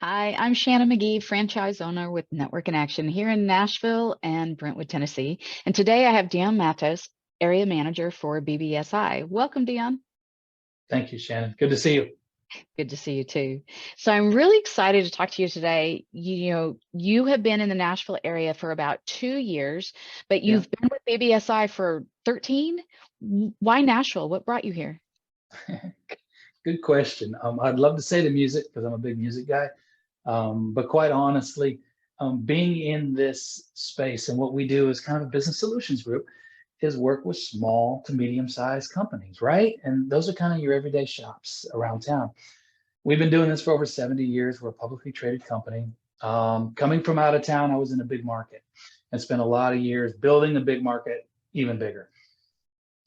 Hi, I'm Shannon McGee, franchise owner with Network in Action here in Nashville and Brentwood, Tennessee. And today I have Dion Matos, area manager for BBSI. Welcome, Dion. Thank you, Shannon. Good to see you. Good to see you too. So I'm really excited to talk to you today. You have been in the Nashville area for about 2 years, but Yeah, you've been with BBSI for 13. Why Nashville? What brought you here? good question. I'd love to say the music because I'm a big music guy. But quite honestly, being in this space and what we do is kind of a business solutions group is work with small to medium sized companies, right? And those are kind of your everyday shops around town. We've been doing this for over 70 years. We're a publicly traded company. Coming from out of town, I was in a big market and spent a lot of years building the big market even bigger.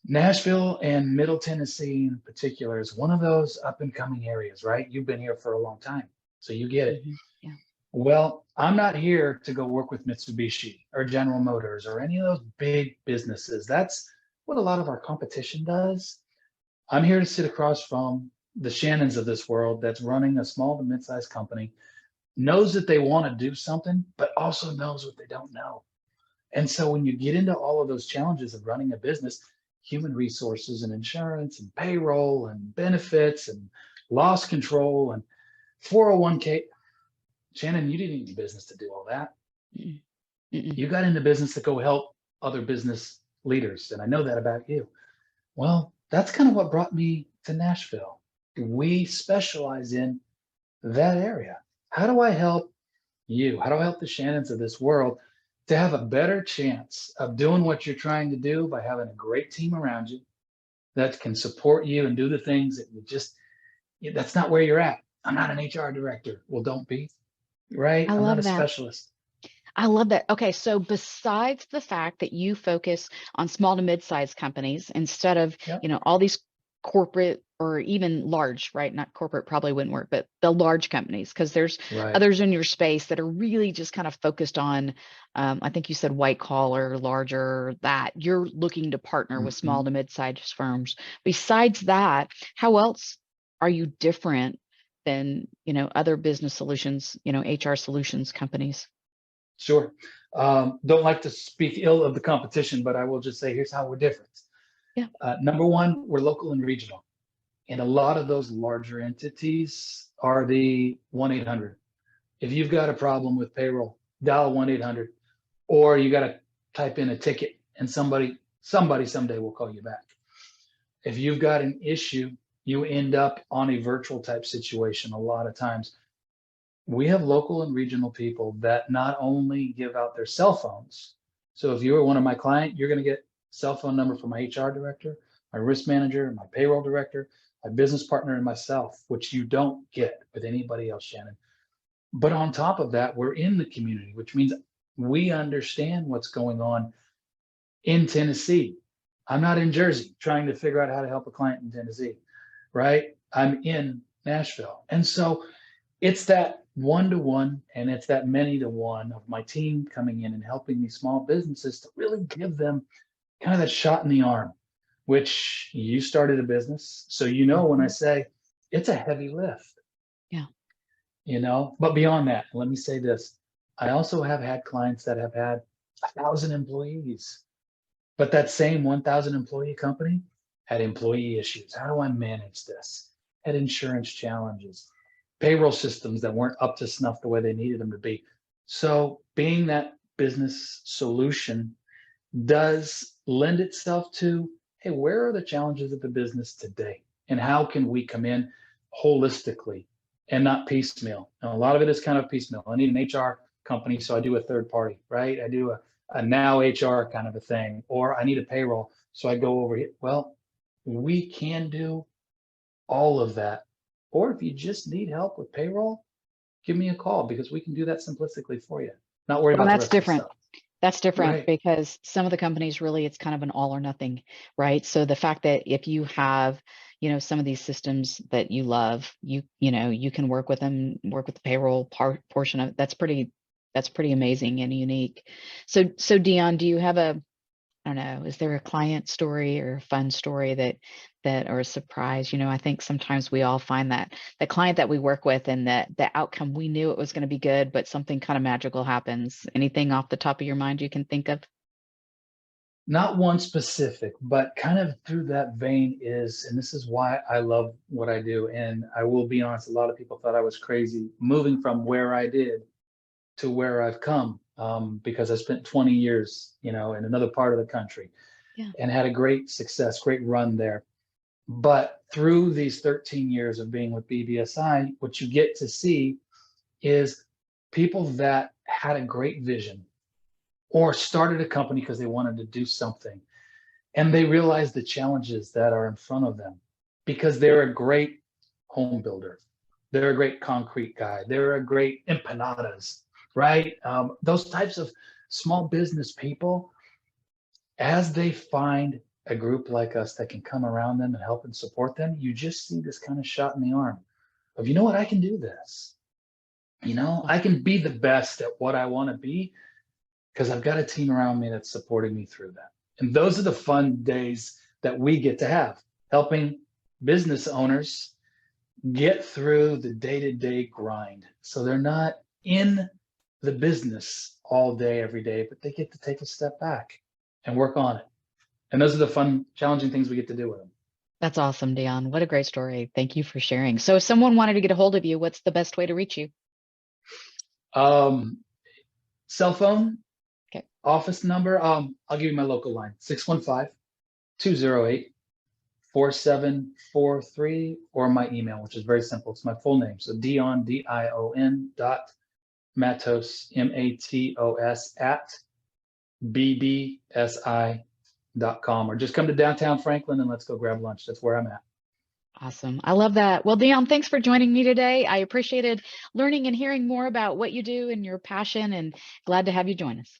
Nashville and Middle Tennessee in particular is one of those up and coming areas, right? You've been here for a long time, so you get it. Yeah. Well, I'm not here to go work with Mitsubishi or General Motors or any of those big businesses. That's what a lot of our competition does. I'm here to sit across from the Shannons of this world that's running a small to mid-sized company, knows that they want to do something, but also knows what they don't know. And so when you get into all of those challenges of running a business, human resources and insurance and payroll and benefits and loss control and 401k, Shannon, you didn't need business to do all that. Mm, mm-mm. You got into business to go help other business leaders. And I know that about you. Well, that's kind of what brought me to Nashville. We specialize in that area. How do I help you? How do I help the Shannons of this world to have a better chance of doing what you're trying to do by having a great team around you that can support you and do the things that that's not where you're at. I'm not an HR director. Well, don't be, right? I I'm not love a that. specialist. I love that. Okay, so besides the fact that you focus on small to mid-sized companies instead of, Yep. all these corporate or even large, right? Not corporate probably wouldn't work, but the large companies, because there's Right. others in your space that are really just kind of focused on, I think you said white collar, larger, that you're looking to partner with small Mhm. to mid-sized firms. Besides that, how else are you different than, other business solutions, HR solutions companies? Sure. Don't like to speak ill of the competition, but I will just say here's how we're different. Yeah. Number one, we're local and regional. And a lot of those larger entities are the 1-800. If you've got a problem with payroll, dial 1-800, or you got to type in a ticket and somebody someday will call you back. If you've got an issue, you end up on a virtual type situation a lot of times. We have local and regional people that not only give out their cell phones. So if you are one of my client, you're going to get cell phone number from my HR director, my risk manager, my payroll director, my business partner, and myself, which you don't get with anybody else, Shannon. But on top of that, we're in the community, which means we understand what's going on in Tennessee. I'm not in Jersey trying to figure out how to help a client in Tennessee, right? I'm in Nashville. And so it's that one to one and it's that many to one of my team coming in and helping these small businesses to really give them kind of that shot in the arm, which you started a business. So, when I Mhm. say it's a heavy lift, Yeah. but beyond that, let me say this. I also have had clients that have had 1,000 employees, but that same 1,000 employee company had employee issues. How do I manage this? Had insurance challenges, payroll systems that weren't up to snuff the way they needed them to be. So being that business solution does lend itself to, hey, where are the challenges of the business today? And how can we come in holistically and not piecemeal? Now, a lot of it is kind of piecemeal. I need an HR company, so I do a third party, right? I do a now HR kind of a thing, or I need a payroll, so I go over here. Well, we can do all of that. Or if you just need help with payroll, give me a call because we can do that simplistically for you. Not worry Well, about the that's rest of the different. stuff. That's different Right. because some of the companies really it's kind of an all or nothing, right? So the fact that if you have, some of these systems that you love, you can work with them, work with the payroll portion of it. That's pretty amazing and unique. So Dion, do you have don't know, is there a client story or a fun story that or a surprise? I think sometimes we all find that the client that we work with and the outcome, we knew it was going to be good, but something kind of magical happens. Anything off the top of your mind you can think of? Not one specific, but kind of through that vein is, and this is why I love what I do. And I will be honest, a lot of people thought I was crazy moving from where I did to where I've come, because I spent 20 years, in another part of the country Yeah. and had a great success, great run there. But through these 13 years of being with BBSI, what you get to see is people that had a great vision or started a company because they wanted to do something, and they realize the challenges that are in front of them because they're a great home builder. They're a great concrete guy. They're a great empanadas, right? Those types of small business people, as they find a group like us that can come around them and help and support them, you just see this kind of shot in the arm of, I can do this. I can be the best at what I want to be because I've got a team around me that's supporting me through that. And those are the fun days that we get to have, helping business owners get through the day-to-day grind. So they're not in the business all day, every day, but they get to take a step back and work on it. And those are the fun, challenging things we get to do with them. That's awesome, Dion. What a great story. Thank you for sharing. So if someone wanted to get a hold of you, what's the best way to reach you? Cell phone, Okay. office number. I'll give you my local line, 615-208-4743, or my email, which is very simple. It's my full name. So Dion, Dion Matos, Matos @bbsi.com, or just come to downtown Franklin and let's go grab lunch. That's where I'm at. Awesome. I love that. Well, Dion, thanks for joining me today. I appreciated learning and hearing more about what you do and your passion, and glad to have you join us.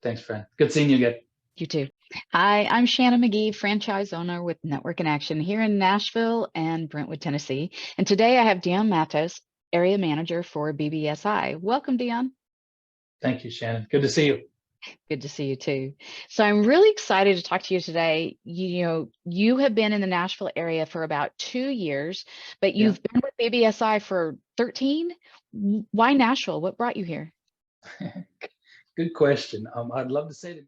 Thanks, friend. Good seeing you again. You too. Hi, I'm Shannon McGee, franchise owner with Network in Action here in Nashville and Brentwood, Tennessee. And today I have Dion Matos, area manager for BBSI. Welcome, Dion. Thank you, Shannon. Good to see you. Good to see you too. So I'm really excited to talk to you today. You have been in the Nashville area for about 2 years, but Yeah. you've been with BBSI for 13. Why Nashville? What brought you here? Good question. I'd love to say that